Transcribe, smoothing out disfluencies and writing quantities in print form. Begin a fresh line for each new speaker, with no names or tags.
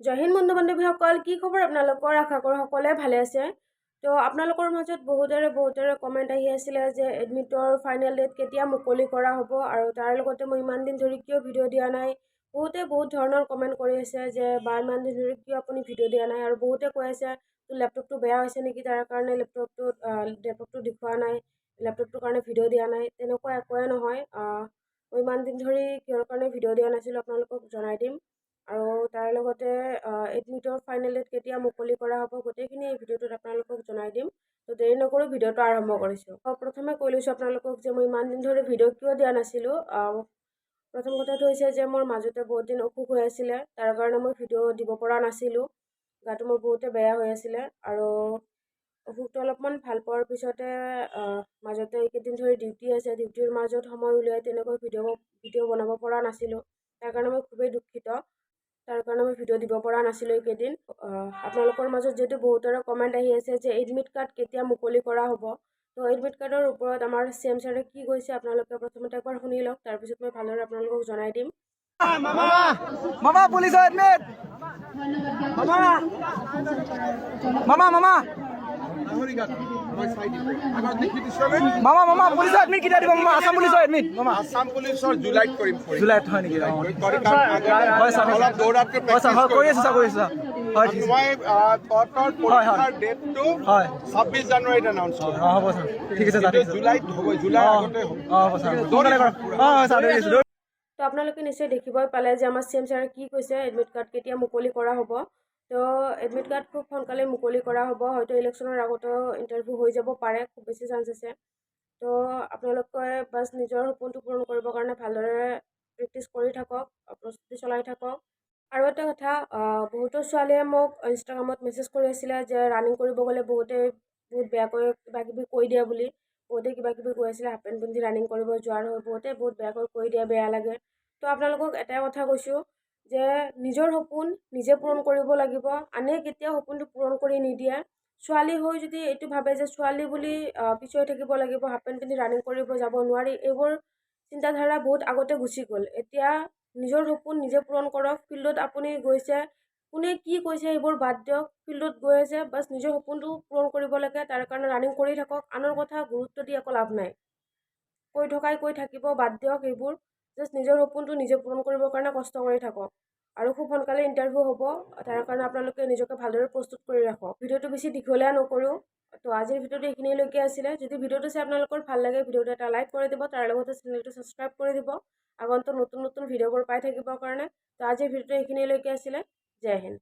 জয় হিন্দ বন্ধু বান্ধৱীসকল, কি খবৰ আপোনালোকৰ? আশা কৰোঁ সকলোৱে ভালে আছে। তো আপোনালোকৰ মাজত বহুতৰে কমেণ্ট আহি আছিলে যে এডমিটৰ ফাইনেল ডেট কেতিয়া মুকলি কৰা হ'ব, আৰু তাৰ লগতে মই ইমান দিন ধৰি কিয় ভিডিঅ' দিয়া নাই। বহুত ধৰণৰ কমেণ্ট কৰি আছে যে বা ইমান দিন ধৰি কিয় আপুনি ভিডিঅ' দিয়া নাই, আৰু বহুতে কৈ আছে তোৰ লেপটপটো বেয়া হৈছে নেকি, তাৰ কাৰণে লেপটপটো দেখুওৱা নাই, লেপটপটোৰ কাৰণে ভিডিঅ' দিয়া নাই। তেনেকুৱা একোৱে নহয়। মই ইমান দিন ধৰি কিহৰ কাৰণে ভিডিঅ' দিয়া নাছিলোঁ আপোনালোকক জনাই দিম। আৰু তাৰ লগতে এডমিটৰ ফাইনেল ডেট কেতিয়া মুকলি কৰা হ'ব গোটেইখিনি এই ভিডিঅ'টোত আপোনালোকক জনাই দিম। তো দেৰি নকৰোঁ, ভিডিঅ'টো আৰম্ভ কৰিছোঁ। প্ৰথমে কৈ লৈছোঁ আপোনালোকক যে মই ইমান দিন ধৰি ভিডিঅ' কিয় দিয়া নাছিলোঁ। প্ৰথম কথাটো হৈছে যে মোৰ মাজতে বহুত দিন অসুখ হৈ আছিলে, তাৰ কাৰণে মই ভিডিঅ' দিব পৰা নাছিলোঁ। গাটো মোৰ বহুতে বেয়া হৈ আছিলে, আৰু অসুখটো অলপমান ভাল পোৱাৰ পিছতে মাজতে এইকেইদিন ধৰি ডিউটি আছে, ডিউটিৰ মাজত সময় উলিয়াই তেনেকৈ ভিডিঅ' বনাব পৰা নাছিলোঁ। তাৰ কাৰণে মই খুবেই দুখিত। তাৰ কাৰণে মই ভিডিঅ' দিব পৰা নাছিলোঁ এইকেইদিন। আপোনালোকৰ মাজত যিহেতু বহুতৰে কমেণ্ট আহি আছে যে এডমিট কাৰ্ড কেতিয়া মুকলি কৰা হ'ব। তো এডমিট কাৰ্ডৰ ওপৰত আমাৰ CM ছাৰে কি কৈছে আপোনালোকে প্ৰথমতে একবাৰ শুনি লওক, তাৰপিছত মই ভালদৰে আপোনালোকক জনাই দিম।
মামা পুলিচৰ এডমিট। মামা পুলিচৰ এডমিট কেতিয়া দিব? মামা আসাম পুলিচৰ এডমিট। মামা
আসাম পুলিচৰ জুলাইত কৰিম।
জুলাইত হয় নেকি?
অলপ দৌৰাতকৈ
কৰি আছো
মই তহঁতৰ পৰীক্ষাৰ ডেটটো 26 জানুৱাৰীত এনাউন্স কৰিম।
হ'ব ছাৰ, ঠিক আছে ছাৰ।
জুলাইত হ'ব, জুলাই আগতে হ'ব।
হ'ব ছাৰ।
তো আপোনালোকে নিশ্চয় দেখিবই পালে যে আমাৰ CM ছাৰে কি কৈছে, এডমিট কাৰ্ড কেতিয়া মুকলি কৰা হ'ব। তো এডমিট কাৰ্ড খুব সোনকালে মুকলি কৰা হ'ব। হয়তো ইলেকশ্যনৰ আগতেও ইণ্টাৰভিউ হৈ যাব পাৰে, খুব বেছি চান্স আছে। তো আপোনালোকে বাছ নিজৰ সপোনটো পূৰণ কৰিবৰ কাৰণে ভালদৰে প্ৰেক্টিচ কৰি থাকক, প্ৰস্তুতি চলাই থাকক। আৰু এটা কথা, বহুতো ছোৱালীয়ে মোক ইনষ্টাগ্ৰামত মেছেজ কৰি আছিলে যে ৰানিং কৰিব গ'লে বহুত বেয়াকৈ কিবাকিবি কৈ দিয়ে বুলি। বহুতে কিবাকিবি কৈ আছিলে, হাফ পেণ্ট পিন্ধি ৰানিং কৰিব যোৱাৰ হৈ বহুত বেয়াকৈ কৈ দিয়ে, বেয়া লাগে। তো আপোনালোকক এটাই কথা কৈছোঁ যে নিজৰ সপোন নিজে পূৰণ কৰিব লাগিব। আনে কেতিয়াও সপোনটো পূৰণ কৰি নিদিয়ে। ছোৱালী হৈ যদি এইটো ভাবে যে ছোৱালী বুলি পিছুৱাই থাকিব লাগিব, হাফ পেণ্ট পিন্ধি ৰানিং কৰিব যাব নোৱাৰি, এইবোৰ চিন্তাধাৰা বহুত আগতে গুচি গ'ল। এতিয়া নিজৰ সপোন নিজে পূৰণ কৰক। ফিল্ডত আপুনি গৈছে, কোনে কি কৈছে সেইবোৰ বাদ দিয়ক। ফিল্ডত গৈ আছে, বাছ নিজৰ সপোনটো পূৰণ কৰিব লাগে, তাৰ কাৰণে ৰানিং কৰি থাকক। আনৰ কথা গুৰুত্ব দি একো লাভ নাই। কৈ থাকিব, বাদ দিয়ক সেইবোৰ। জাষ্ট নিজৰ সপোনটো নিজে পূৰণ কৰিবৰ কাৰণে কষ্ট কৰি থাকক। আৰু খুব সোনকালে ইণ্টাৰভিউ হ'ব, তাৰ কাৰণে আপোনালোকে নিজকে ভালদৰে প্ৰস্তুত কৰি ৰাখক। ভিডিঅ'টো বেছি দীঘলীয়া নকৰোঁ। তো আজিৰ ভিডিঅ'টো এইখিনিলৈকে আছিলে। যদি ভিডিঅ'টো চাই আপোনালোকৰ ভাল লাগে, ভিডিঅ'টো এটা লাইক কৰি দিব, তাৰ লগতে চেনেলটো ছাবস্ক্ৰাইব কৰি দিব আগন্তুক নতুন ভিডিঅ'বোৰ পাই থাকিবৰ কাৰণে। তো আজিৰ ভিডিঅ'টো এইখিনিলৈকে আছিলে। জয় হিন্দ।